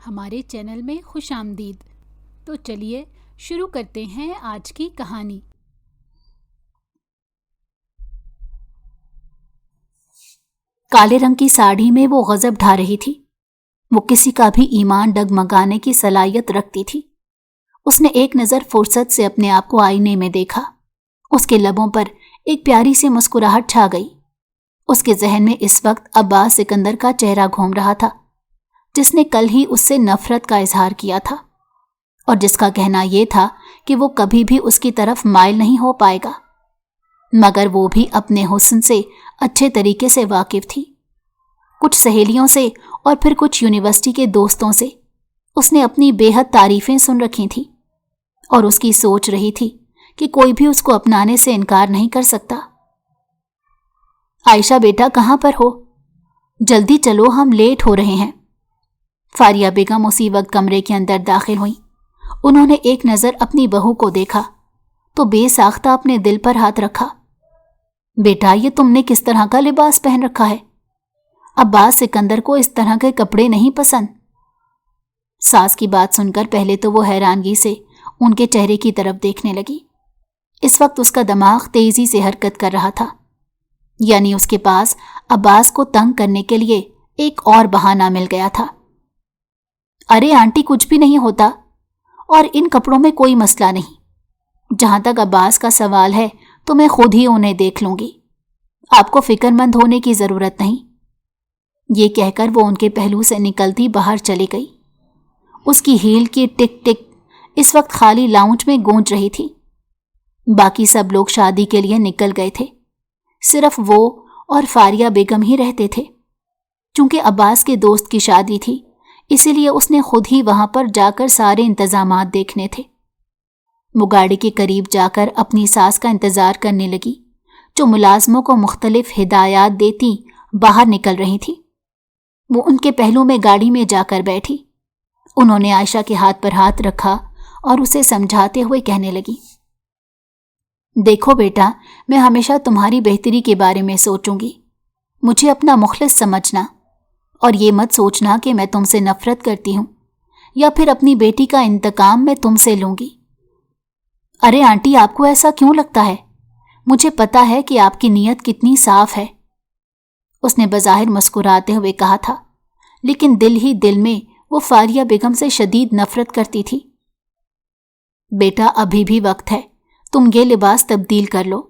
ہمارے چینل میں خوش آمدید۔ تو چلیے شروع کرتے ہیں آج کی کہانی۔ کالے رنگ کی ساڑی میں وہ غضب ڈھا رہی تھی۔ وہ کسی کا بھی ایمان ڈگمگانے کی صلاحیت رکھتی تھی۔ اس نے ایک نظر فرصت سے اپنے آپ کو آئینے میں دیکھا۔ اس کے لبوں پر ایک پیاری سی مسکراہٹ چھا گئی۔ اس کے ذہن میں اس وقت عباس سکندر کا چہرہ گھوم رہا تھا، جس نے کل ہی اس سے نفرت کا اظہار کیا تھا اور جس کا کہنا یہ تھا کہ وہ کبھی بھی اس کی طرف مائل نہیں ہو پائے گا، مگر وہ بھی اپنے حسن سے اچھے طریقے سے واقف تھی۔ کچھ سہیلیوں سے اور پھر کچھ یونیورسٹی کے دوستوں سے اس نے اپنی بے حد تعریفیں سن رکھی تھیں اور اس کی سوچ رہی تھی کہ کوئی بھی اس کو اپنانے سے انکار نہیں کر سکتا۔ عائشہ بیٹا کہاں پر ہو؟ جلدی چلو، ہم لیٹ ہو رہے ہیں۔ فاریہ بیگم اسی وقت کمرے کے اندر داخل ہوئیں۔ انہوں نے ایک نظر اپنی بہو کو دیکھا تو بے ساختہ اپنے دل پر ہاتھ رکھا۔ بیٹا، یہ تم نے کس طرح کا لباس پہن رکھا ہے؟ عباس سکندر کو اس طرح کے کپڑے نہیں پسند۔ ساس کی بات سن کر پہلے تو وہ حیرانگی سے ان کے چہرے کی طرف دیکھنے لگی۔ اس وقت اس کا دماغ تیزی سے حرکت کر رہا تھا، یعنی اس کے پاس عباس کو تنگ کرنے کے لیے ایک اور بہانہ مل گیا تھا۔ ارے آنٹی، کچھ بھی نہیں ہوتا اور ان کپڑوں میں کوئی مسئلہ نہیں۔ جہاں تک عباس کا سوال ہے تو میں خود ہی انہیں دیکھ لوں گی، آپ کو فکر مند ہونے کی ضرورت نہیں۔ یہ کہہ کر وہ ان کے پہلو سے نکلتی باہر چلی گئی۔ اس کی ہیل کی ٹک ٹک اس وقت خالی لاؤنج میں گونج رہی تھی۔ باقی سب لوگ شادی کے لیے نکل گئے تھے، صرف وہ اور فاریہ بیگم ہی رہتے تھے۔ چونکہ عباس کے دوست کی شادی تھی، اسی لیے اس نے خود ہی وہاں پر جا کر سارے انتظامات دیکھنے تھے۔ وہ گاڑی کے قریب جا کر اپنی ساس کا انتظار کرنے لگی، جو ملازموں کو مختلف ہدایات دیتی باہر نکل رہی تھی۔ وہ ان کے پہلو میں گاڑی میں جا کر بیٹھی۔ انہوں نے عائشہ کے ہاتھ پر ہاتھ رکھا اور اسے سمجھاتے ہوئے کہنے لگی، دیکھو بیٹا، میں ہمیشہ تمہاری بہتری کے بارے میں سوچوں گی۔ مجھے اپنا مخلص سمجھنا اور یہ مت سوچنا کہ میں تم سے نفرت کرتی ہوں یا پھر اپنی بیٹی کا انتقام میں تم سے لوں گی۔ ارے آنٹی، آپ کو ایسا کیوں لگتا ہے؟ مجھے پتا ہے کہ آپ کی نیت کتنی صاف ہے، اس نے بظاہر مسکراتے ہوئے کہا تھا، لیکن دل ہی دل میں وہ فاریہ بیگم سے شدید نفرت کرتی تھی۔ بیٹا، ابھی بھی وقت ہے، تم یہ لباس تبدیل کر لو۔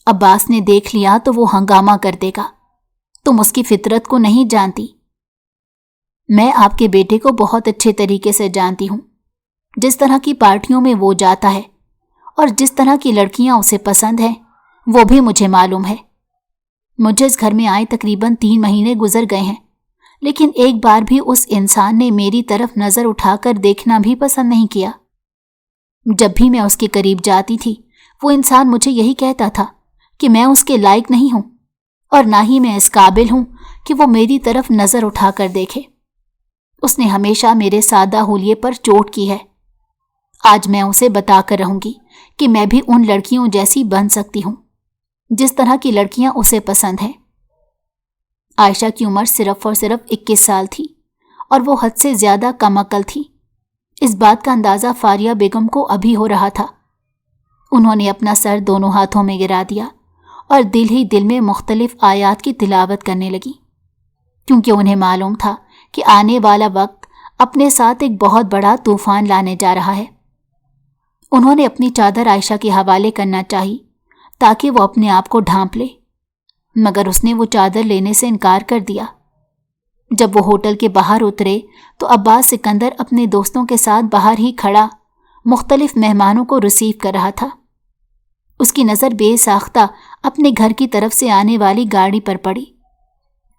عباس نے دیکھ لیا تو وہ ہنگامہ کر دے گا، تم اس کی فطرت کو نہیں جانتی۔ میں آپ کے بیٹے کو بہت اچھے طریقے سے جانتی ہوں، جس طرح کی پارٹیوں میں وہ جاتا ہے اور جس طرح کی لڑکیاں اسے پسند ہیں وہ بھی مجھے معلوم ہے۔ مجھے اس گھر میں آئے تقریباً 3 مہینے گزر گئے ہیں، لیکن ایک بار بھی اس انسان نے میری طرف نظر اٹھا کر دیکھنا بھی پسند نہیں کیا۔ جب بھی میں اس کے قریب جاتی تھی، وہ انسان مجھے یہی کہتا تھا کہ میں اس کے لائق نہیں ہوں اور نہ ہی میں اس قابل ہوں کہ وہ میری طرف نظر اٹھا کر دیکھے۔ اس نے ہمیشہ میرے سادہ حلیے پر چوٹ کی ہے۔ آج میں اسے بتا کر رہوں گی کہ میں بھی ان لڑکیوں جیسی بن سکتی ہوں جس طرح کی لڑکیاں اسے پسند ہیں۔ عائشہ کی عمر صرف اور صرف 21 سال تھی اور وہ حد سے زیادہ کم عقل تھی۔ اس بات کا اندازہ فاریہ بیگم کو ابھی ہو رہا تھا۔ انہوں نے اپنا سر دونوں ہاتھوں میں گرا دیا اور دل ہی دل میں مختلف آیات کی تلاوت کرنے لگی، کیونکہ انہیں معلوم تھا کہ آنے والا وقت اپنے ساتھ ایک بہت بڑا طوفان لانے جا رہا ہے۔ انہوں نے اپنی چادر عائشہ کے حوالے کرنا چاہی تاکہ وہ اپنے آپ کو ڈھانپ لے، مگر اس نے وہ چادر لینے سے انکار کر دیا۔ جب وہ ہوٹل کے باہر اترے تو عباس سکندر اپنے دوستوں کے ساتھ باہر ہی کھڑا مختلف مہمانوں کو ریسیو کر رہا تھا۔ اس کی نظر بے ساختہ اپنے گھر کی طرف سے آنے والی گاڑی پر پڑی۔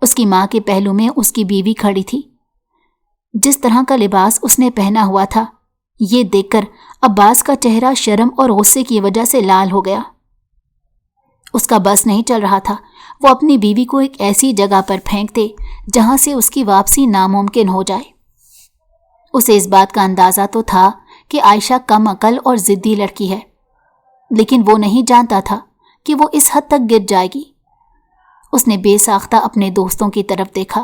اس کی ماں کے پہلو میں اس کی بیوی کھڑی تھی۔ جس طرح کا لباس اس نے پہنا ہوا تھا، یہ دیکھ کر عباس کا چہرہ شرم اور غصے کی وجہ سے لال ہو گیا۔ اس کا بس نہیں چل رہا تھا وہ اپنی بیوی کو ایک ایسی جگہ پر پھینک دے جہاں سے اس کی واپسی ناممکن ہو جائے۔ اسے اس بات کا اندازہ تو تھا کہ عائشہ کم عقل اور ضدی لڑکی ہے، لیکن وہ نہیں جانتا تھا کہ وہ اس حد تک گر جائے گی۔ اس نے بے ساختہ اپنے دوستوں کی طرف دیکھا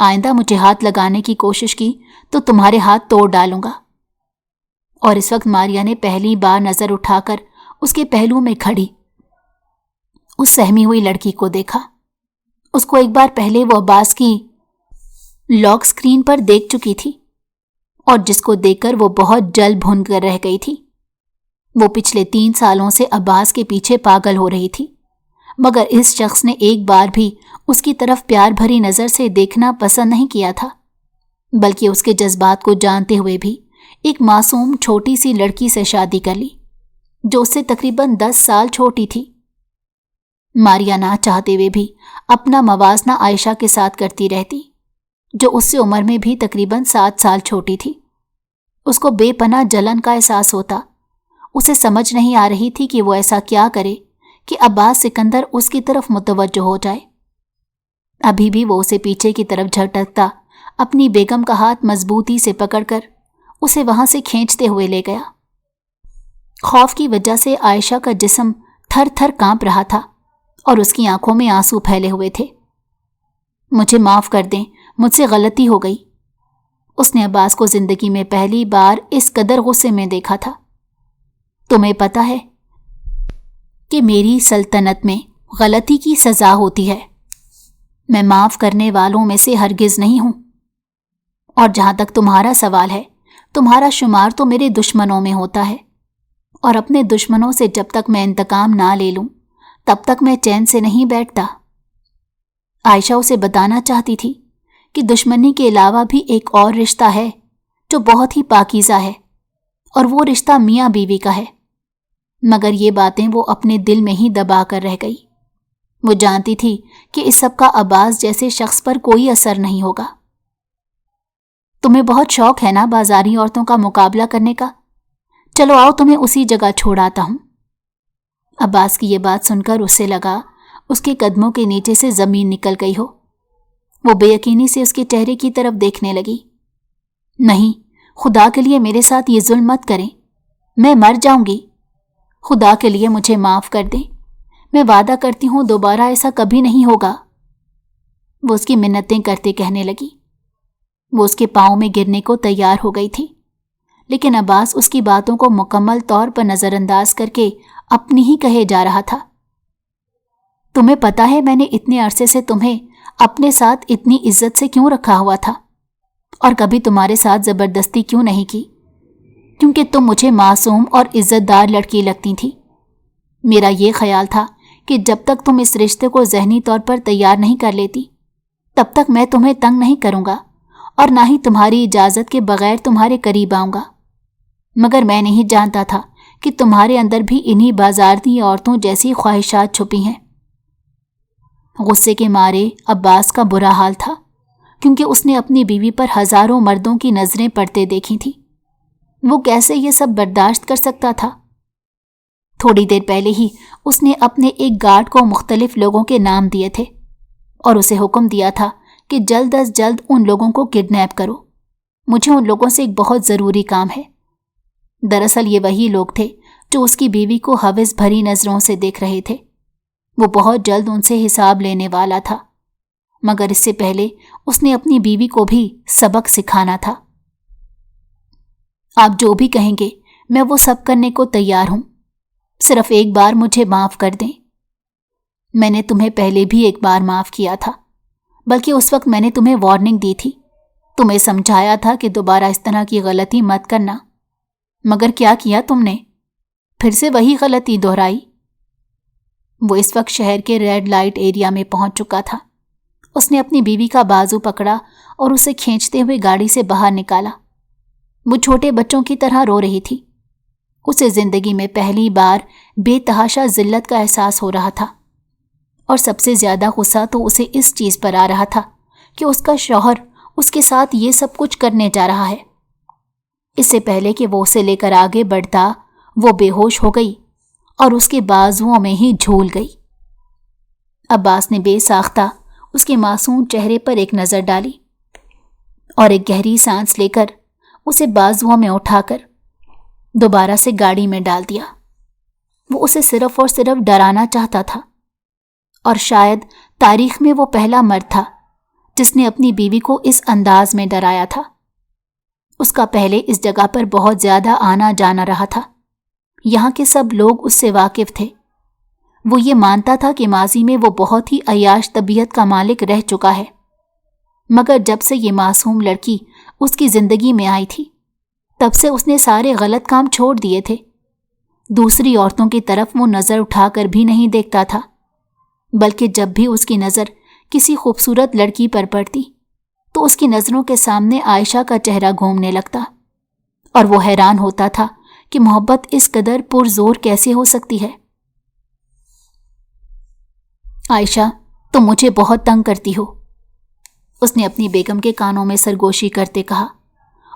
آئندہ مجھے ہاتھ لگانے کی کوشش کی تو تمہارے ہاتھ توڑ ڈالوں گا۔ اور اس وقت ماریا نے پہلی بار نظر اٹھا کر اس کے پہلو میں کھڑی اس سہمی ہوئی لڑکی کو دیکھا۔ اس کو ایک بار پہلے وہ عباس کی لاک سکرین پر دیکھ چکی تھی، اور جس کو دیکھ کر وہ بہت جل بھن کر رہ گئی تھی۔ وہ پچھلے 3 سالوں سے عباس کے پیچھے پاگل ہو رہی تھی، مگر اس شخص نے ایک بار بھی اس کی طرف پیار بھری نظر سے دیکھنا پسند نہیں کیا تھا، بلکہ اس کے جذبات کو جانتے ہوئے بھی ایک معصوم چھوٹی سی لڑکی سے شادی کر لی جو اس سے تقریباً 10 سال چھوٹی تھی۔ ماریا نہ چاہتے ہوئے بھی اپنا موازنہ عائشہ کے ساتھ کرتی رہتی، جو اس سے عمر میں بھی تقریباً 7 سال چھوٹی تھی۔ اس کو بے پناہ جلن کا احساس ہوتا۔ اسے سمجھ نہیں آ رہی تھی کہ وہ ایسا کیا کرے کہ عباس سکندر اس کی طرف متوجہ ہو جائے۔ ابھی بھی وہ اسے پیچھے کی طرف جھٹکتا اپنی بیگم کا ہاتھ مضبوطی سے پکڑ کر اسے وہاں سے کھینچتے ہوئے لے گیا۔ خوف کی وجہ سے عائشہ کا جسم تھر تھر کانپ رہا تھا اور اس کی آنکھوں میں آنسو پھیلے ہوئے تھے۔ مجھے معاف کر دیں، مجھ سے غلطی ہو گئی۔ اس نے عباس کو زندگی میں پہلی بار اس قدر غصے میں دیکھا تھا۔ تمہیں پتہ ہے کہ میری سلطنت میں غلطی کی سزا ہوتی ہے۔ میں معاف کرنے والوں میں سے ہرگز نہیں ہوں۔ اور جہاں تک تمہارا سوال ہے، تمہارا شمار تو میرے دشمنوں میں ہوتا ہے، اور اپنے دشمنوں سے جب تک میں انتقام نہ لے لوں تب تک میں چین سے نہیں بیٹھتا۔ عائشہ اسے بتانا چاہتی تھی کہ دشمنی کے علاوہ بھی ایک اور رشتہ ہے جو بہت ہی پاکیزہ ہے، اور وہ رشتہ میاں بیوی کا ہے، مگر یہ باتیں وہ اپنے دل میں ہی دبا کر رہ گئی۔ وہ جانتی تھی کہ اس سب کا عباس جیسے شخص پر کوئی اثر نہیں ہوگا۔ تمہیں بہت شوق ہے نا بازاری عورتوں کا مقابلہ کرنے کا؟ چلو آؤ، تمہیں اسی جگہ چھوڑ آتا ہوں۔ عباس کی یہ بات سن کر اسے لگا اس کے قدموں کے نیچے سے زمین نکل گئی ہو۔ وہ بے یقینی سے اس کے چہرے کی طرف دیکھنے لگی۔ نہیں، خدا کے لیے میرے ساتھ یہ ظلم مت کریں، میں مر جاؤں گی۔ خدا کے لیے مجھے معاف کر دیں، میں وعدہ کرتی ہوں دوبارہ ایسا کبھی نہیں ہوگا۔ وہ اس کی منتیں کرتے کہنے لگی۔ وہ اس کے پاؤں میں گرنے کو تیار ہو گئی تھی، لیکن عباس اس کی باتوں کو مکمل طور پر نظر انداز کر کے اپنی ہی کہے جا رہا تھا۔ تمہیں پتہ ہے میں نے اتنے عرصے سے تمہیں اپنے ساتھ اتنی عزت سے کیوں رکھا ہوا تھا، اور کبھی تمہارے ساتھ زبردستی کیوں نہیں کی؟ کیونکہ تم مجھے معصوم اور عزت دار لڑکی لگتی تھی۔ میرا یہ خیال تھا کہ جب تک تم اس رشتے کو ذہنی طور پر تیار نہیں کر لیتی تب تک میں تمہیں تنگ نہیں کروں گا، اور نہ ہی تمہاری اجازت کے بغیر تمہارے قریب آؤں گا۔ مگر میں نہیں جانتا تھا کہ تمہارے اندر بھی انہی بازارتی عورتوں جیسی خواہشات چھپی ہیں۔ غصے کے مارے عباس کا برا حال تھا، کیونکہ اس نے اپنی بیوی پر ہزاروں مردوں کی نظریں پڑتے دیکھی تھیں۔ وہ کیسے یہ سب برداشت کر سکتا تھا؟ تھوڑی دیر پہلے ہی اس نے اپنے ایک گارڈ کو مختلف لوگوں کے نام دیے تھے اور اسے حکم دیا تھا کہ جلد از جلد ان لوگوں کو کڈنیپ کرو۔ مجھے ان لوگوں سے ایک بہت ضروری کام ہے۔ دراصل یہ وہی لوگ تھے جو اس کی بیوی کو ہوس بھری نظروں سے دیکھ رہے تھے۔ وہ بہت جلد ان سے حساب لینے والا تھا، مگر اس سے پہلے اس نے اپنی بیوی کو بھی سبق سکھانا تھا۔ آپ جو بھی کہیں گے میں وہ سب کرنے کو تیار ہوں، صرف ایک بار مجھے معاف کر دیں۔ میں نے تمہیں پہلے بھی ایک بار معاف کیا تھا، بلکہ اس وقت میں نے تمہیں وارننگ دی تھی، تمہیں سمجھایا تھا کہ دوبارہ اس طرح کی غلطی مت کرنا، مگر کیا کیا تم نے؟ پھر سے وہی غلطی دہرائی۔ وہ اس وقت شہر کے ریڈ لائٹ ایریا میں پہنچ چکا تھا۔ اس نے اپنی بیوی کا بازو پکڑا اور اسے کھینچتے ہوئے گاڑی سے باہر نکالا۔ وہ چھوٹے بچوں کی طرح رو رہی تھی۔ اسے زندگی میں پہلی بار بے تحاشا ذلت کا احساس ہو رہا تھا، اور سب سے زیادہ غصہ تو اسے اس چیز پر آ رہا تھا کہ اس کا شوہر اس کے ساتھ یہ سب کچھ کرنے جا رہا ہے۔ اس سے پہلے کہ وہ اسے لے کر آگے بڑھتا، وہ بے ہوش ہو گئی اور اس کے بازوؤں میں ہی جھول گئی۔ عباس نے بے ساختہ اس کے معصوم چہرے پر ایک نظر ڈالی اور ایک گہری سانس لے کر اسے بازوؤں میں اٹھا کر دوبارہ سے گاڑی میں ڈال دیا۔ وہ اسے صرف اور صرف ڈرانا چاہتا تھا، اور شاید تاریخ میں وہ پہلا مرد تھا جس نے اپنی بیوی کو اس انداز میں ڈرایا تھا۔ اس کا پہلے اس جگہ پر بہت زیادہ آنا جانا رہا تھا۔ یہاں کے سب لوگ اس سے واقف تھے۔ وہ یہ مانتا تھا کہ ماضی میں وہ بہت ہی عیاش طبیعت کا مالک رہ چکا ہے، مگر جب سے یہ معصوم لڑکی اس کی زندگی میں آئی تھی، تب سے اس نے سارے غلط کام چھوڑ دیے تھے۔ دوسری عورتوں کی طرف وہ نظر اٹھا کر بھی نہیں دیکھتا تھا، بلکہ جب بھی اس کی نظر کسی خوبصورت لڑکی پر پڑتی تو اس کی نظروں کے سامنے عائشہ کا چہرہ گھومنے لگتا، اور وہ حیران ہوتا تھا کہ محبت اس قدر پرزور کیسے ہو سکتی ہے۔ عائشہ، تم مجھے بہت تنگ کرتی ہو، اس نے اپنی بیگم کے کانوں میں سرگوشی کرتے کہا،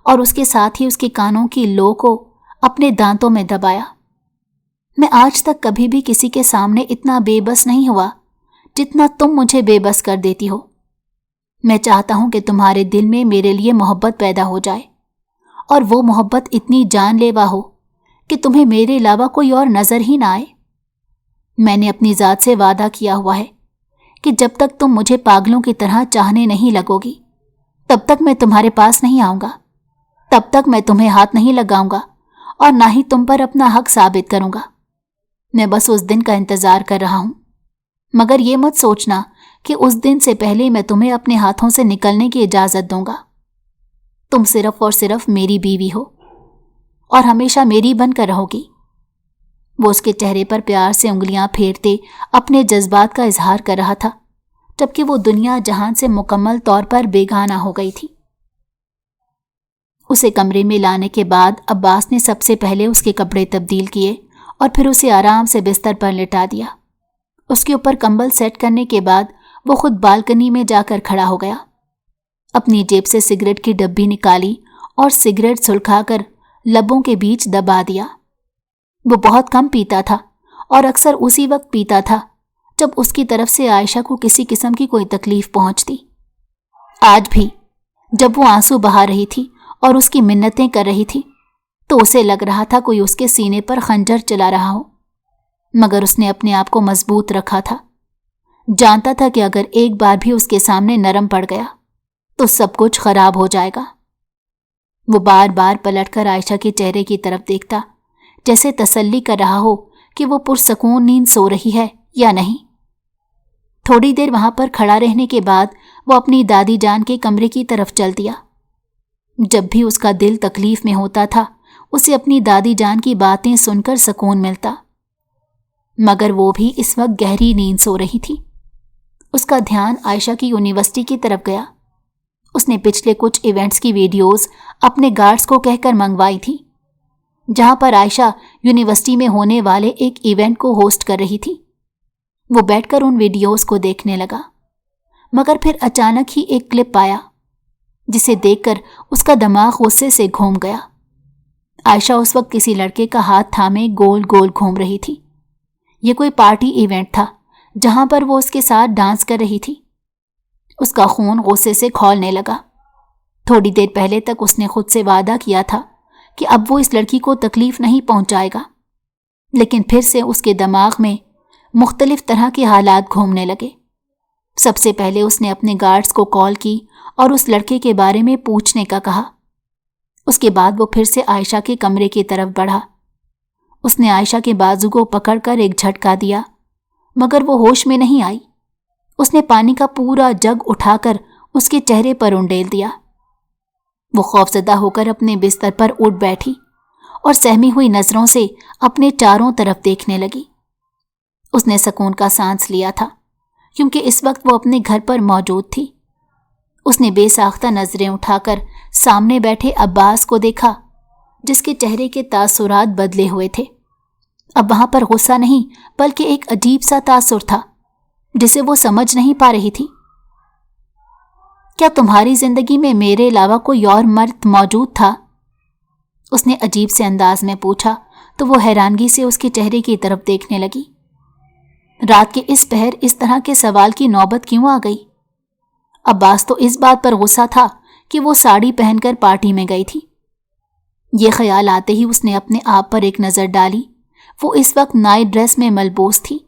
اور اس کے ساتھ ہی اس کے کانوں کی لو کو اپنے دانتوں میں دبایا۔ میں آج تک کبھی بھی کسی کے سامنے اتنا بے بس نہیں ہوا جتنا تم مجھے بے بس کر دیتی ہو۔ میں چاہتا ہوں کہ تمہارے دل میں میرے لیے محبت پیدا ہو جائے، اور وہ محبت اتنی جان لیوا ہو کہ تمہیں میرے علاوہ کوئی اور نظر ہی نہ آئے۔ میں نے اپنی ذات سے وعدہ کیا ہوا ہے کہ جب تک تم مجھے پاگلوں کی طرح چاہنے نہیں لگو گی، تب تک میں تمہارے پاس نہیں آؤں گا، تب تک میں تمہیں ہاتھ نہیں لگاؤں گا، اور نہ ہی تم پر اپنا حق ثابت کروں گا۔ میں بس اس دن کا انتظار کر رہا ہوں، مگر یہ مت سوچنا کہ اس دن سے پہلے میں تمہیں اپنے ہاتھوں سے نکلنے کی اجازت دوں گا۔ تم صرف اور صرف میری بیوی ہو، اور ہمیشہ میری بن کر رہو گی۔ وہ اس کے چہرے پر پیار سے انگلیاں پھیرتے اپنے جذبات کا اظہار کر رہا تھا، جبکہ وہ دنیا جہان سے مکمل طور پر بیگانہ ہو گئی تھی۔ اسے کمرے میں لانے کے بعد عباس نے سب سے پہلے اس کے کپڑے تبدیل کیے اور پھر اسے آرام سے بستر پر لٹا دیا۔ اس کے اوپر کمبل سیٹ کرنے کے بعد وہ خود بالکنی میں جا کر کھڑا ہو گیا، اپنی جیب سے سگریٹ کی ڈبی نکالی اور سگریٹ سلکھا کر لبوں کے بیچ دبا دیا۔ وہ بہت کم پیتا تھا اور اکثر اسی وقت پیتا تھا جب اس کی طرف سے عائشہ کو کسی قسم کی کوئی تکلیف پہنچتی۔ آج بھی جب وہ آنسو بہا رہی تھی اور اس کی منتیں کر رہی تھی تو اسے لگ رہا تھا کوئی اس کے سینے پر خنجر چلا رہا ہو، مگر اس نے اپنے آپ کو مضبوط رکھا تھا۔ جانتا تھا کہ اگر ایک بار بھی اس کے سامنے نرم پڑ گیا تو سب کچھ خراب ہو جائے گا۔ وہ بار بار پلٹ کر عائشہ کے چہرے کی طرف دیکھتا، جیسے تسلی کر رہا ہو کہ وہ پرسکون نیند سو رہی ہے یا نہیں۔ تھوڑی دیر وہاں پر کھڑا رہنے کے بعد وہ اپنی دادی جان کے کمرے کی طرف چل دیا۔ جب بھی اس کا دل تکلیف میں ہوتا تھا اسے اپنی دادی جان کی باتیں سن کر سکون ملتا، مگر وہ بھی اس وقت گہری نیند سو رہی تھی۔ اس کا دھیان عائشہ کی یونیورسٹی کی طرف گیا۔ اس نے پچھلے کچھ ایونٹس کی ویڈیوز اپنے گارڈز کو کہہ کر منگوائی تھی، جہاں پر عائشہ یونیورسٹی میں ہونے والے ایک ایونٹ کو ہوسٹ کر رہی تھی۔ وہ بیٹھ کر ان ویڈیوز کو دیکھنے لگا، مگر پھر اچانک ہی ایک کلپ آیا جسے دیکھ کر اس کا دماغ غصے سے گھوم گیا۔ عائشہ اس وقت کسی لڑکے کا ہاتھ تھامے گول گول گھوم رہی تھی۔ یہ کوئی پارٹی ایونٹ تھا جہاں پر وہ اس کے ساتھ ڈانس کر رہی تھی۔ اس کا خون غصے سے کھولنے لگا۔ تھوڑی دیر پہلے تک اس نے خود سے وعدہ کیا تھا کہ اب وہ اس لڑکی کو تکلیف نہیں پہنچائے گا، لیکن پھر سے اس کے دماغ میں مختلف طرح کے حالات گھومنے لگے۔ سب سے پہلے اس نے اپنے گارڈز کو کال کی اور اس لڑکے کے بارے میں پوچھنے کا کہا۔ اس کے بعد وہ پھر سے عائشہ کے کمرے کی طرف بڑھا۔ اس نے عائشہ کے بازو کو پکڑ کر ایک جھٹکا دیا، مگر وہ ہوش میں نہیں آئی۔ اس نے پانی کا پورا جگ اٹھا کر اس کے چہرے پر انڈیل دیا۔ وہ خوفزدہ ہو کر اپنے بستر پر اٹھ بیٹھی اور سہمی ہوئی نظروں سے اپنے چاروں طرف دیکھنے لگی۔ اس نے سکون کا سانس لیا تھا کیونکہ اس وقت وہ اپنے گھر پر موجود تھی۔ اس نے بے ساختہ نظریں اٹھا کر سامنے بیٹھے عباس کو دیکھا، جس کے چہرے کے تاثرات بدلے ہوئے تھے۔ اب وہاں پر غصہ نہیں بلکہ ایک عجیب سا تاثر تھا جسے وہ سمجھ نہیں پا رہی تھی۔ کیا تمہاری زندگی میں میرے علاوہ کوئی اور مرد موجود تھا؟ اس نے عجیب سے انداز میں پوچھا تو وہ حیرانگی سے اس کے چہرے کی طرف دیکھنے لگی۔ رات کے اس پہر اس طرح کے سوال کی نوبت کیوں آ گئی؟ عباس تو اس بات پر غصہ تھا کہ وہ ساڑی پہن کر پارٹی میں گئی تھی۔ یہ خیال آتے ہی اس نے اپنے آپ پر ایک نظر ڈالی۔ وہ اس وقت نائٹ ڈریس میں ملبوس تھی۔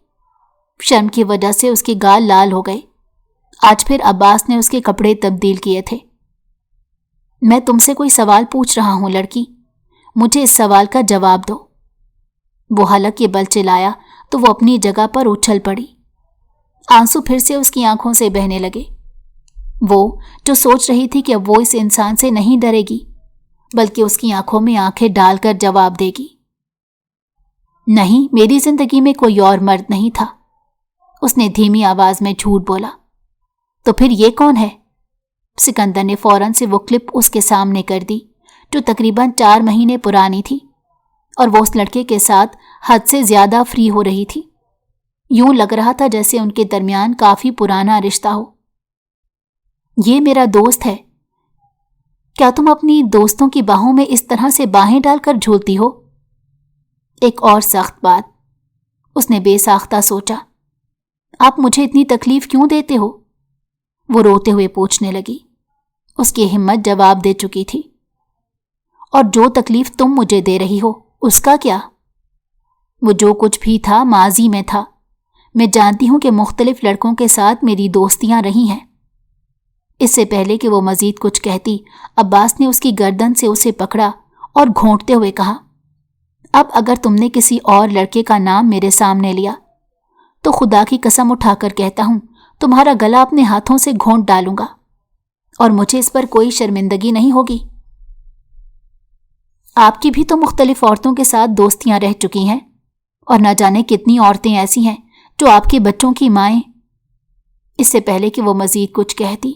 شرم کی وجہ سے اس کے گال لال ہو گئے آج پھر عباس نے اس کے کپڑے تبدیل کیے تھے۔ میں تم سے کوئی سوال پوچھ رہا ہوں لڑکی، مجھے اس سوال کا جواب دو۔ وہ حلق یہ بل چلایا تو وہ اپنی جگہ پر اچھل پڑی۔ آنسو پھر سے اس کی آنکھوں سے بہنے لگے۔ وہ جو سوچ رہی تھی کہ اب وہ اس انسان سے نہیں ڈرے گی بلکہ اس کی آنکھوں میں آنکھیں ڈال کر جواب دے گی۔ نہیں، میری زندگی میں کوئی اور مرد نہیں تھا، اس نے دھیمی آواز میں جھوٹ بولا۔ تو پھر یہ کون ہے؟ سکندر نے فوراً سے وہ کلپ اس کے سامنے کر دی جو تقریباً 4 مہینے پرانی تھی اور وہ اس لڑکے کے ساتھ حد سے زیادہ فری ہو رہی تھی۔ یوں لگ رہا تھا جیسے ان کے درمیان کافی پرانا رشتہ ہو۔ یہ میرا دوست ہے۔ کیا تم اپنی دوستوں کی باہوں میں اس طرح سے باہیں ڈال کر جھولتی ہو؟ ایک اور سخت بات، اس نے بے ساختہ سوچا۔ آپ مجھے اتنی تکلیف کیوں دیتے ہو؟ وہ روتے ہوئے پوچھنے لگی۔ اس کی ہمت جواب دے چکی تھی۔ اور جو تکلیف تم مجھے دے رہی ہو اس کا کیا؟ وہ جو کچھ بھی تھا ماضی میں تھا۔ میں جانتی ہوں کہ مختلف لڑکوں کے ساتھ میری دوستیاں رہی ہیں۔ اس سے پہلے کہ وہ مزید کچھ کہتی، عباس نے اس کی گردن سے اسے پکڑا اور گھونٹتے ہوئے کہا، اب اگر تم نے کسی اور لڑکے کا نام میرے سامنے لیا تو خدا کی قسم اٹھا کر کہتا ہوں تمہارا گلا اپنے ہاتھوں سے گھونٹ ڈالوں گا اور مجھے اس پر کوئی شرمندگی نہیں ہوگی۔ آپ کی بھی تو مختلف عورتوں کے ساتھ دوستیاں رہ چکی ہیں اور نہ جانے کتنی عورتیں ایسی ہیں جو آپ کے بچوں کی مائیں۔ اس سے پہلے کہ وہ مزید کچھ کہتی،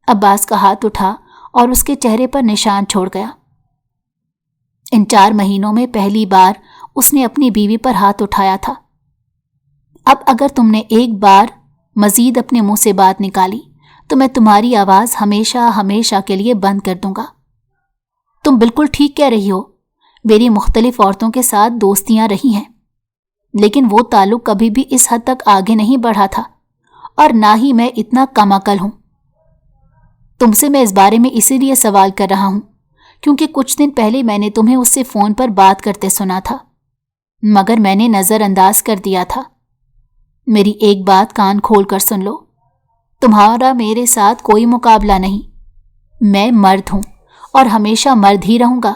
عباس کا ہاتھ اٹھا اور اس کے چہرے پر نشان چھوڑ گیا۔ ان 4 مہینوں میں پہلی بار اس نے اپنی بیوی پر ہاتھ اٹھایا تھا۔ اب اگر تم نے ایک بار مزید اپنے منہ سے بات نکالی تو میں تمہاری آواز ہمیشہ ہمیشہ کے لیے بند کر دوں گا۔ تم بالکل ٹھیک کہہ رہی ہو، میری مختلف عورتوں کے ساتھ دوستیاں رہی ہیں، لیکن وہ تعلق کبھی بھی اس حد تک آگے نہیں بڑھا تھا اور نہ ہی میں اتنا کم عقل ہوں۔ تم سے میں اس بارے میں اسی لیے سوال کر رہا ہوں کیونکہ کچھ دن پہلے میں نے تمہیں اس سے فون پر بات کرتے سنا تھا، مگر میں نے نظر انداز کر دیا تھا۔ میری ایک بات کان کھول کر سن لو، تمہارا میرے ساتھ کوئی مقابلہ نہیں۔ میں مرد ہوں اور ہمیشہ مرد ہی رہوں گا۔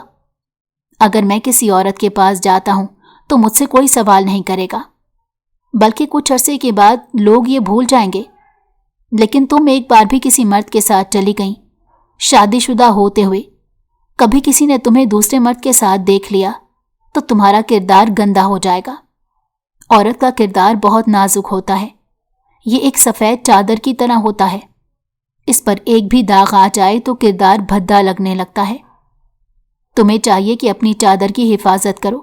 اگر میں کسی عورت کے پاس جاتا ہوں تو مجھ سے کوئی سوال نہیں کرے گا، بلکہ کچھ عرصے کے بعد لوگ یہ بھول جائیں گے۔ لیکن تم ایک بار بھی کسی مرد کے ساتھ چلی گئیں، شادی شدہ ہوتے ہوئے، کبھی کسی نے تمہیں دوسرے مرد کے ساتھ دیکھ لیا تو تمہارا کردار گندا ہو جائے گا۔ عورت کا کردار بہت نازک ہوتا ہے، یہ ایک سفید چادر کی طرح ہوتا ہے، اس پر ایک بھی داغ آ جائے تو کردار بھدا لگنے لگتا ہے۔ تمہیں چاہیے کہ اپنی چادر کی حفاظت کرو،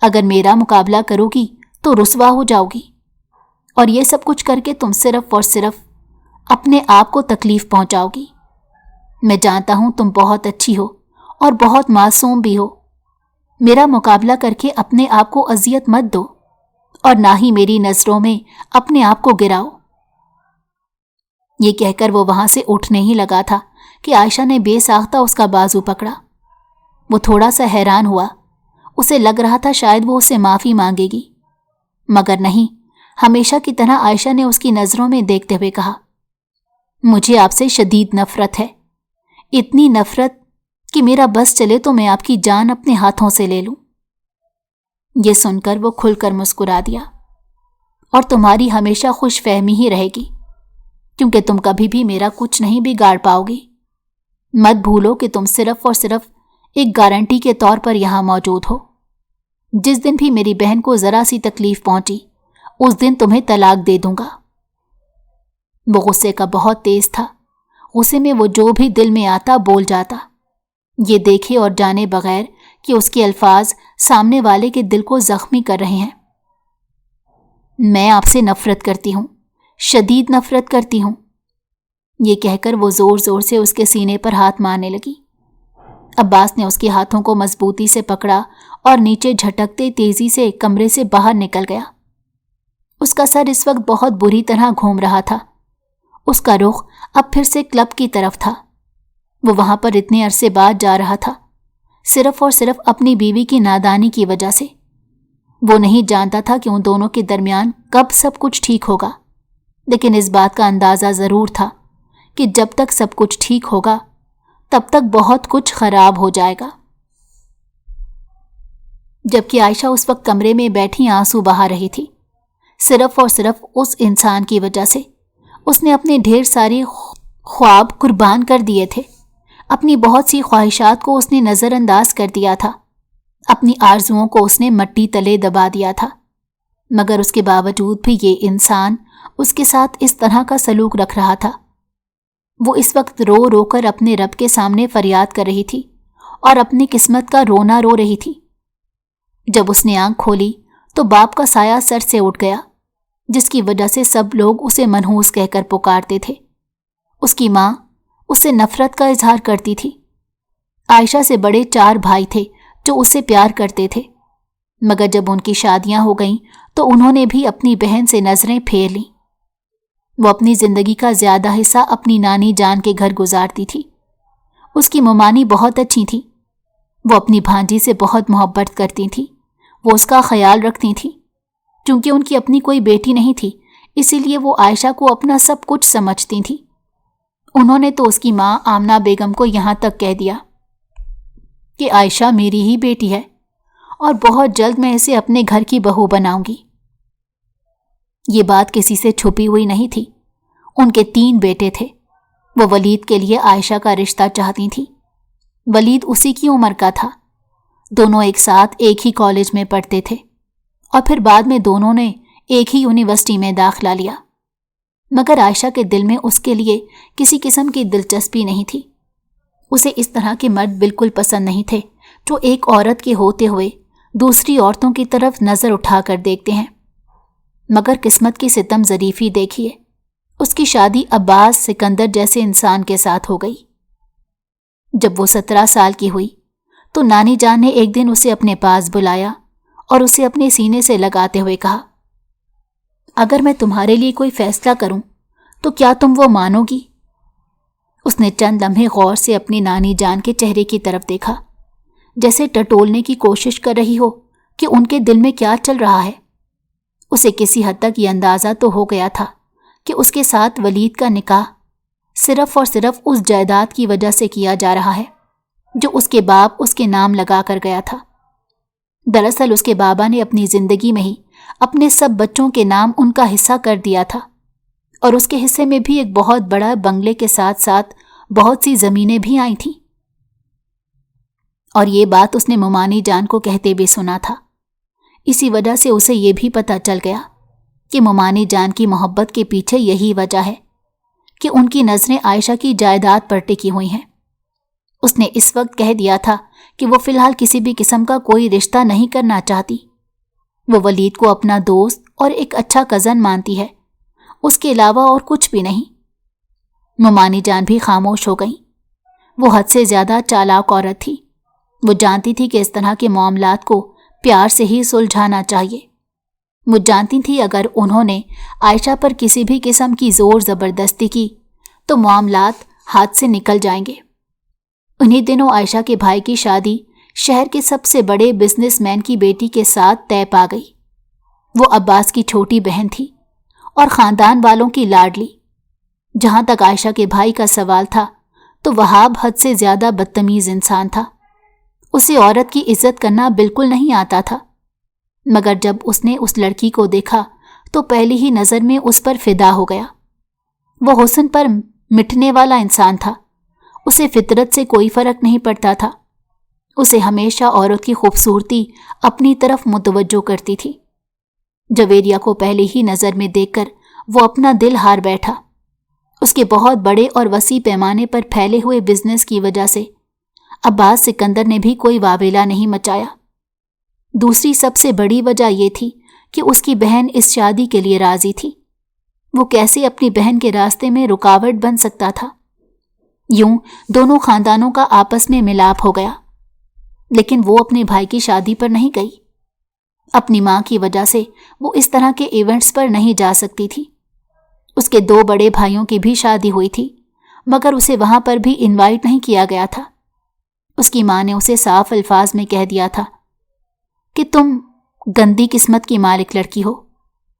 اگر میرا مقابلہ کرو گی تو رسوا ہو جاؤ گی، اور یہ سب کچھ کر کے تم صرف اور صرف اپنے آپ کو تکلیف پہنچاؤ گی۔ میں جانتا ہوں تم بہت اچھی ہو اور بہت معصوم بھی ہو، میرا مقابلہ کر کے اپنے آپ کو اذیت مت دو اور نہ ہی میری نظروں میں اپنے آپ کو گراؤ۔ یہ کہہ کر وہ وہاں سے اٹھنے ہی لگا تھا کہ عائشہ نے بے ساختہ اس کا بازو پکڑا۔ وہ تھوڑا سا حیران ہوا، اسے لگ رہا تھا شاید وہ اس سے معافی مانگے گی، مگر نہیں۔ ہمیشہ کی طرح عائشہ نے اس کی نظروں میں دیکھتے ہوئے کہا، مجھے آپ سے شدید نفرت ہے، اتنی نفرت کہ میرا بس چلے تو میں آپ کی جان اپنے ہاتھوں سے لے لوں۔ یہ سن کر وہ کھل کر مسکرا دیا، اور تمہاری ہمیشہ خوش فہمی ہی رہے گی کیونکہ تم کبھی بھی میرا کچھ نہیں بگاڑ پاؤ گی۔ مت بھولو کہ تم صرف اور صرف ایک گارنٹی کے طور پر یہاں موجود ہو۔ جس دن بھی میری بہن کو ذرا سی تکلیف پہنچی اس دن تمہیں طلاق دے دوں گا۔ وہ غصے کا بہت تیز تھا، غصے میں وہ جو بھی دل میں آتا بول جاتا، یہ دیکھے اور جانے بغیر کہ اس کے الفاظ سامنے والے کے دل کو زخمی کر رہے ہیں۔ میں آپ سے نفرت کرتی ہوں، شدید نفرت کرتی ہوں۔ یہ کہہ کر وہ زور زور سے اس کے سینے پر ہاتھ مارنے لگی۔ عباس نے اس کے ہاتھوں کو مضبوطی سے پکڑا اور نیچے جھٹکتے تیزی سے کمرے سے باہر نکل گیا۔ اس کا سر اس وقت بہت بری طرح گھوم رہا تھا، اس کا رخ اب پھر سے کلب کی طرف تھا۔ وہ وہاں پر اتنے عرصے بعد جا رہا تھا، صرف اور صرف اپنی بیوی کی نادانی کی وجہ سے۔ وہ نہیں جانتا تھا کہ ان دونوں کے درمیان کب سب کچھ ٹھیک ہوگا، لیکن اس بات کا اندازہ ضرور تھا کہ جب تک سب کچھ ٹھیک ہوگا تب تک بہت کچھ خراب ہو جائے گا۔ جبکہ عائشہ اس وقت کمرے میں بیٹھی آنسو بہا رہی تھی، صرف اور صرف اس انسان کی وجہ سے۔ اس نے اپنے ڈھیر ساری خواب قربان کر دیے تھے، اپنی بہت سی خواہشات کو اس نے نظر انداز کر دیا تھا، اپنی آرزوؤں کو اس نے مٹی تلے دبا دیا تھا، مگر اس کے باوجود بھی یہ انسان اس کے ساتھ اس طرح کا سلوک رکھ رہا تھا۔ وہ اس وقت رو رو کر اپنے رب کے سامنے فریاد کر رہی تھی اور اپنی قسمت کا رونا رو رہی تھی۔ جب اس نے آنکھ کھولی تو باپ کا سایہ سر سے اٹھ گیا، جس کی وجہ سے سب لوگ اسے منحوس کہہ کر پکارتے تھے۔ اس کی ماں اس سے نفرت کا اظہار کرتی تھی۔ عائشہ سے بڑے 4 بھائی تھے جو اس سے پیار کرتے تھے، مگر جب ان کی شادیاں ہو گئیں تو انہوں نے بھی اپنی بہن سے نظریں پھیر لیں۔ وہ اپنی زندگی کا زیادہ حصہ اپنی نانی جان کے گھر گزارتی تھی۔ اس کی ممانی بہت اچھی تھی، وہ اپنی بھانجی سے بہت محبت کرتی تھی، وہ اس کا خیال رکھتی تھی۔ چونکہ ان کی اپنی کوئی بیٹی نہیں تھی، اسی لیے وہ عائشہ کو اپنا سب کچھ سمجھتی تھی۔ انہوں نے تو اس کی ماں آمنہ بیگم کو یہاں تک کہہ دیا کہ عائشہ میری ہی بیٹی ہے اور بہت جلد میں اسے اپنے گھر کی بہو بناؤں گی۔ یہ بات کسی سے چھپی ہوئی نہیں تھی۔ ان کے 3 بیٹے تھے۔ وہ ولید کے لیے عائشہ کا رشتہ چاہتی تھی۔ ولید اسی کی عمر کا تھا، دونوں ایک ساتھ ایک ہی کالج میں پڑھتے تھے اور پھر بعد میں دونوں نے ایک ہی یونیورسٹی میں داخلہ لیا، مگر عائشہ کے دل میں اس کے لیے کسی قسم کی دلچسپی نہیں تھی۔ اسے اس طرح کے مرد بالکل پسند نہیں تھے جو ایک عورت کے ہوتے ہوئے دوسری عورتوں کی طرف نظر اٹھا کر دیکھتے ہیں۔ مگر قسمت کی ستم ظریفی دیکھیے، اس کی شادی عباس سکندر جیسے انسان کے ساتھ ہو گئی۔ جب وہ 17 سال کی ہوئی تو نانی جان نے ایک دن اسے اپنے پاس بلایا اور اسے اپنے سینے سے لگاتے ہوئے کہا، اگر میں تمہارے لیے کوئی فیصلہ کروں تو کیا تم وہ مانو گی؟ اس نے چند لمحے غور سے اپنی نانی جان کے چہرے کی طرف دیکھا، جیسے ٹٹولنے کی کوشش کر رہی ہو کہ ان کے دل میں کیا چل رہا ہے۔ اسے کسی حد تک یہ اندازہ تو ہو گیا تھا کہ اس کے ساتھ ولید کا نکاح صرف اور صرف اس جائیداد کی وجہ سے کیا جا رہا ہے جو اس کے باپ اس کے نام لگا کر گیا تھا۔ دراصل اس کے بابا نے اپنی زندگی میں ہی اپنے سب بچوں کے نام ان کا حصہ کر دیا تھا، اور اس کے حصے میں بھی ایک بہت بڑا بنگلے کے ساتھ ساتھ بہت سی زمینیں بھی آئی تھیں۔ اور یہ بات اس نے ممانی جان کو کہتے بھی سنا تھا۔ اسی وجہ سے اسے یہ بھی پتہ چل گیا کہ ممانی جان کی محبت کے پیچھے یہی وجہ ہے کہ ان کی نظریں عائشہ کی جائیداد پر ٹکی ہوئی ہیں۔ اس نے اس وقت کہہ دیا تھا کہ وہ فی الحال کسی بھی قسم کا کوئی رشتہ نہیں کرنا چاہتی۔ وہ ولید کو اپنا دوست اور ایک اچھا کزن مانتی ہے، اس کے علاوہ اور کچھ بھی نہیں۔ ممانی جان بھی خاموش ہو گئیں۔ وہ حد سے زیادہ چالاک عورت تھی۔ وہ جانتی تھی کہ اس طرح کے معاملات کو پیار سے ہی سلجھانا چاہیے۔ وہ جانتی تھی اگر انہوں نے عائشہ پر کسی بھی قسم کی زور زبردستی کی تو معاملات ہاتھ سے نکل جائیں گے۔ انہی دنوں عائشہ کے بھائی کی شادی شہر کے سب سے بڑے بزنس مین کی بیٹی کے ساتھ طے پا گئی۔ وہ عباس کی چھوٹی بہن تھی اور خاندان والوں کی لاڈلی۔ جہاں تک عائشہ کے بھائی کا سوال تھا تو وہاب حد سے زیادہ بدتمیز انسان تھا۔ اسے عورت کی عزت کرنا بالکل نہیں آتا تھا، مگر جب اس نے اس لڑکی کو دیکھا تو پہلی ہی نظر میں اس پر فدا ہو گیا۔ وہ حسن پر مٹنے والا انسان تھا، اسے فطرت سے کوئی فرق نہیں پڑتا تھا۔ اسے ہمیشہ عورت کی خوبصورتی اپنی طرف متوجہ کرتی تھی۔ جویریہ کو پہلی ہی نظر میں دیکھ کر وہ اپنا دل ہار بیٹھا۔ اس کے بہت بڑے اور وسیع پیمانے پر پھیلے ہوئے بزنس کی وجہ سے عباس سکندر نے بھی کوئی واویلا نہیں مچایا۔ دوسری سب سے بڑی وجہ یہ تھی کہ اس کی بہن اس شادی کے لیے راضی تھی۔ وہ کیسے اپنی بہن کے راستے میں رکاوٹ بن سکتا تھا؟ یوں دونوں خاندانوں کا آپس میں ملاپ ہو گیا، لیکن وہ اپنے بھائی کی شادی پر نہیں گئی۔ اپنی ماں کی وجہ سے وہ اس طرح کے ایونٹس پر نہیں جا سکتی تھی۔ اس کے 2 بڑے بھائیوں کی بھی شادی ہوئی تھی، مگر اسے وہاں پر بھی انوائٹ نہیں کیا گیا تھا۔ اس کی ماں نے اسے صاف الفاظ میں کہہ دیا تھا کہ تم گندی قسمت کی مالک لڑکی ہو،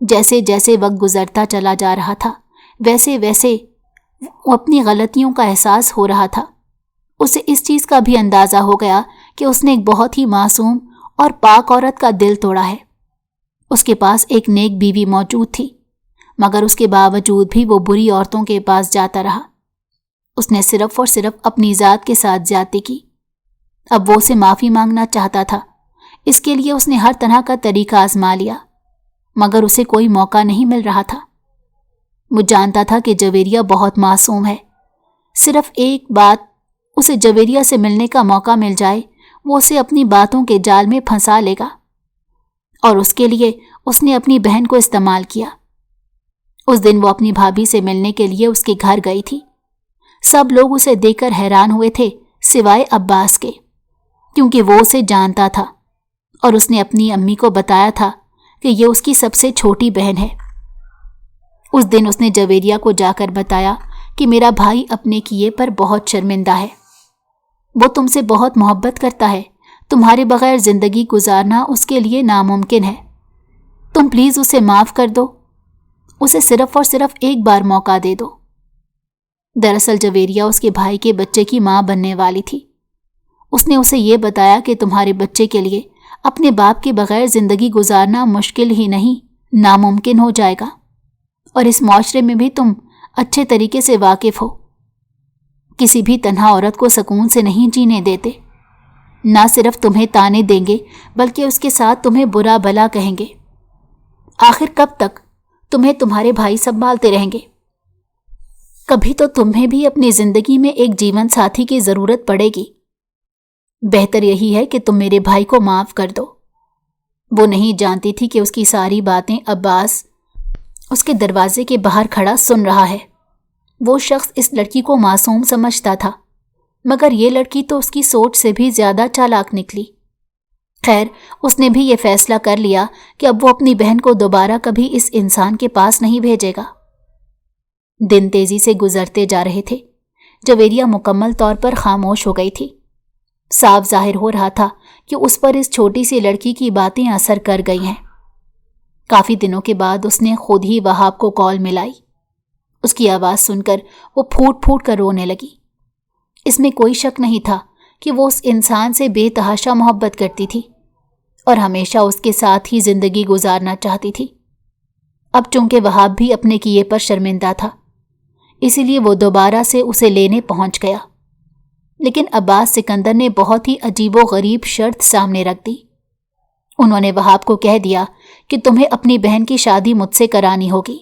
جیسے جیسے وقت گزرتا چلا جا رہا تھا ویسے ویسے اپنی غلطیوں کا احساس ہو رہا تھا۔ اسے اس چیز کا بھی اندازہ ہو گیا کہ اس نے ایک بہت ہی معصوم اور پاک عورت کا دل توڑا ہے۔ اس کے پاس ایک نیک بیوی موجود تھی، مگر اس کے باوجود بھی وہ بری عورتوں کے پاس جاتا رہا۔ اس نے صرف اور صرف اپنی ذات کے ساتھ زیادتی کی۔ اب وہ اسے معافی مانگنا چاہتا تھا۔ اس کے لیے اس نے ہر طرح کا طریقہ آزما لیا، مگر اسے کوئی موقع نہیں مل رہا تھا۔ وہ جانتا تھا کہ جویریہ بہت معصوم ہے۔ صرف ایک بات، اسے جویریہ سے ملنے کا موقع مل جائے، وہ اسے اپنی باتوں کے جال میں پھنسا لے گا، اور اس کے لیے اس نے اپنی بہن کو استعمال کیا۔ اس دن وہ اپنی بھابھی سے ملنے کے لیے اس کے گھر گئی تھی۔ سب لوگ اسے دیکھ کر حیران ہوئے تھے سوائے عباس کے، کیونکہ وہ اسے جانتا تھا اور اس نے اپنی امی کو بتایا تھا کہ یہ اس کی سب سے چھوٹی بہن ہے۔ اس دن اس نے جویریہ کو جا کر بتایا کہ میرا بھائی اپنے کیے پر بہت شرمندہ ہے، وہ تم سے بہت محبت کرتا ہے، تمہارے بغیر زندگی گزارنا اس کے لیے ناممکن ہے، تم پلیز اسے معاف کر دو، اسے صرف اور صرف ایک بار موقع دے دو۔ دراصل جویریہ اس کے بھائی کے بچے کی ماں بننے والی تھی۔ اس نے اسے یہ بتایا کہ تمہارے بچے کے لیے اپنے باپ کے بغیر زندگی گزارنا مشکل ہی نہیں، ناممکن ہو جائے گا، اور اس معاشرے میں بھی تم اچھے طریقے سے واقف ہو۔ کسی بھی تنہا عورت کو سکون سے نہیں جینے دیتے، نہ صرف تمہیں تانے دیں گے بلکہ اس کے ساتھ تمہیں برا بھلا کہیں گے۔ آخر کب تک تمہیں تمہارے بھائی سنبھالتے رہیں گے؟ کبھی تو تمہیں بھی اپنی زندگی میں ایک جیون ساتھی کی ضرورت پڑے گی۔ بہتر یہی ہے کہ تم میرے بھائی کو معاف کر دو۔ وہ نہیں جانتی تھی کہ اس کی ساری باتیں عباس اس کے دروازے کے باہر کھڑا سن رہا ہے۔ وہ شخص اس لڑکی کو معصوم سمجھتا تھا، مگر یہ لڑکی تو اس کی سوچ سے بھی زیادہ چالاک نکلی۔ خیر، اس نے بھی یہ فیصلہ کر لیا کہ اب وہ اپنی بہن کو دوبارہ کبھی اس انسان کے پاس نہیں بھیجے گا۔ دن تیزی سے گزرتے جا رہے تھے۔ جویریہ مکمل طور پر خاموش ہو گئی تھی۔ صاف ظاہر ہو رہا تھا کہ اس پر اس چھوٹی سی لڑکی کی باتیں اثر کر گئی ہیں۔ کافی دنوں کے بعد اس نے خود ہی وہاب کو کال ملائی۔ اس کی آواز سن کر وہ پھوٹ پھوٹ کر رونے لگی۔ اس میں کوئی شک نہیں تھا کہ وہ اس انسان سے بے تحاشا محبت کرتی تھی اور ہمیشہ اس کے ساتھ ہی زندگی گزارنا چاہتی تھی۔ اب چونکہ وہاب بھی اپنے کیے پر شرمندہ تھا، اسی لیے وہ دوبارہ سے اسے لینے پہنچ گیا۔ لیکن عباس سکندر نے بہت ہی عجیب و غریب شرط سامنے رکھ دی۔ انہوں نے وہاب کو کہہ دیا کہ تمہیں اپنی بہن کی شادی مجھ سے کرانی ہوگی۔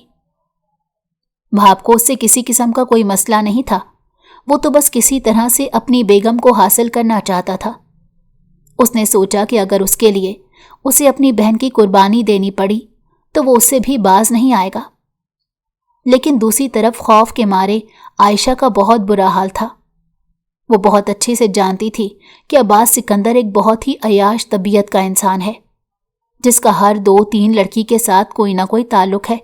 وہاب کو اس سے کسی قسم کا کوئی مسئلہ نہیں تھا، وہ تو بس کسی طرح سے اپنی بیگم کو حاصل کرنا چاہتا تھا۔ اس نے سوچا کہ اگر اس کے لیے اسے اپنی بہن کی قربانی دینی پڑی تو وہ اس سے بھی باز نہیں آئے گا۔ لیکن دوسری طرف خوف کے مارے عائشہ کا بہت برا حال تھا۔ وہ بہت اچھے سے جانتی تھی کہ عباس سکندر ایک بہت ہی عیاش طبیعت کا انسان ہے، جس کا ہر 2-3 لڑکی کے ساتھ کوئی نہ کوئی تعلق ہے،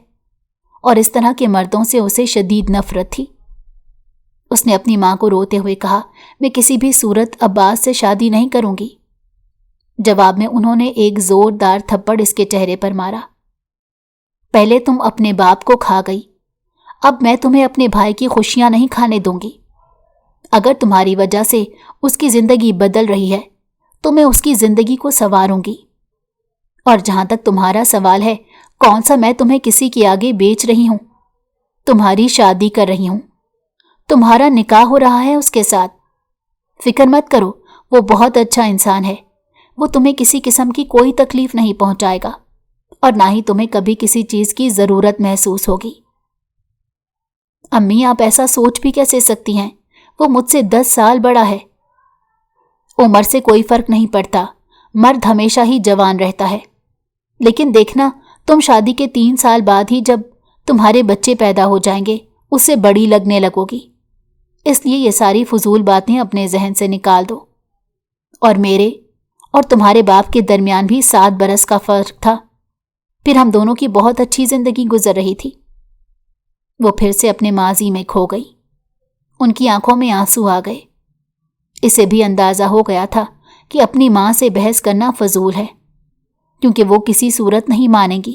اور اس طرح کے مردوں سے اسے شدید نفرت تھی۔ اس نے اپنی ماں کو روتے ہوئے کہا، میں کسی بھی صورت عباس سے شادی نہیں کروں گی۔ جواب میں انہوں نے ایک زوردار تھپڑ اس کے چہرے پر مارا۔ پہلے تم اپنے باپ کو کھا گئی، اب میں تمہیں اپنے بھائی کی خوشیاں نہیں کھانے دوں گی۔ اگر تمہاری وجہ سے اس کی زندگی بدل رہی ہے تو میں اس کی زندگی کو سنواروں گی۔ اور جہاں تک تمہارا سوال ہے، کون سا میں تمہیں کسی کے آگے بیچ رہی ہوں؟ تمہاری شادی کر رہی ہوں، تمہارا نکاح ہو رہا ہے اس کے ساتھ۔ فکر مت کرو، وہ بہت اچھا انسان ہے، وہ تمہیں کسی قسم کی کوئی تکلیف نہیں پہنچائے گا، اور نہ ہی تمہیں کبھی کسی چیز کی ضرورت محسوس ہوگی۔ امی، آپ ایسا سوچ بھی کیسے سکتی ہیں؟ وہ مجھ سے 10 سال بڑا ہے۔ عمر سے کوئی فرق نہیں پڑتا، مرد ہمیشہ ہی جوان رہتا ہے۔ لیکن دیکھنا، تم شادی کے 3 سال بعد ہی جب تمہارے بچے پیدا ہو جائیں گے اس سے بڑی لگنے لگو گی۔ اس لیے یہ ساری فضول باتیں اپنے ذہن سے نکال دو۔ اور میرے اور تمہارے باپ کے درمیان بھی 7 برس کا فرق تھا، پھر ہم دونوں کی بہت اچھی زندگی گزر رہی تھی۔ وہ پھر سے اپنے ماضی میں کھو گئی۔ ان کی آنکھوں میں آنسو آ گئے۔ اسے بھی اندازہ ہو گیا تھا کہ اپنی ماں سے بحث کرنا فضول ہے، کیونکہ وہ کسی صورت نہیں مانے گی۔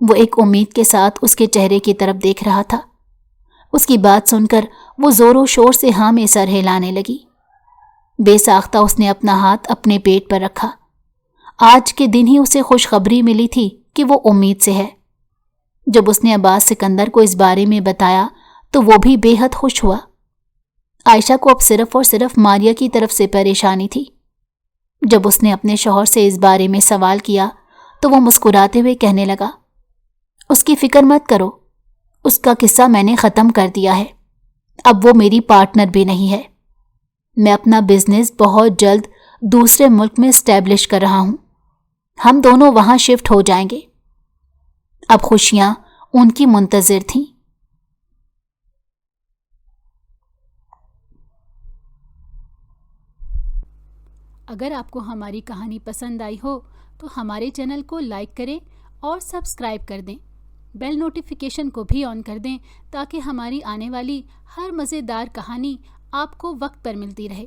وہ ایک امید کے ساتھ اس کے چہرے کی طرف دیکھ رہا تھا۔ اس کی بات سن کر وہ زور و شور سے ہاں میں سر ہلانے لگی۔ بے ساختہ اس نے اپنا ہاتھ اپنے پیٹ پر رکھا۔ آج کے دن ہی اسے خوشخبری ملی تھی کہ وہ امید سے ہے۔ جب اس نے عباس سکندر کو اس بارے میں بتایا تو وہ بھی بے حد خوش ہوا۔ عائشہ کو اب صرف اور صرف ماریہ کی طرف سے پریشانی تھی۔ جب اس نے اپنے شوہر سے اس بارے میں سوال کیا تو وہ مسکراتے ہوئے کہنے لگا، اس کی فکر مت کرو، اس کا قصہ میں نے ختم کر دیا ہے، اب وہ میری پارٹنر بھی نہیں ہے۔ میں اپنا بزنس بہت جلد دوسرے ملک میں اسٹیبلش کر رہا ہوں، ہم دونوں وہاں شفٹ ہو جائیں گے۔ اب خوشیاں ان کی منتظر تھیں۔ اگر آپ کو ہماری کہانی پسند آئی ہو تو ہمارے چینل کو لائک کریں اور سبسکرائب کر دیں۔ بیل نوٹیفیکیشن کو بھی آن کر دیں تاکہ ہماری آنے والی ہر مزیدار کہانی آپ کو وقت پر ملتی رہے۔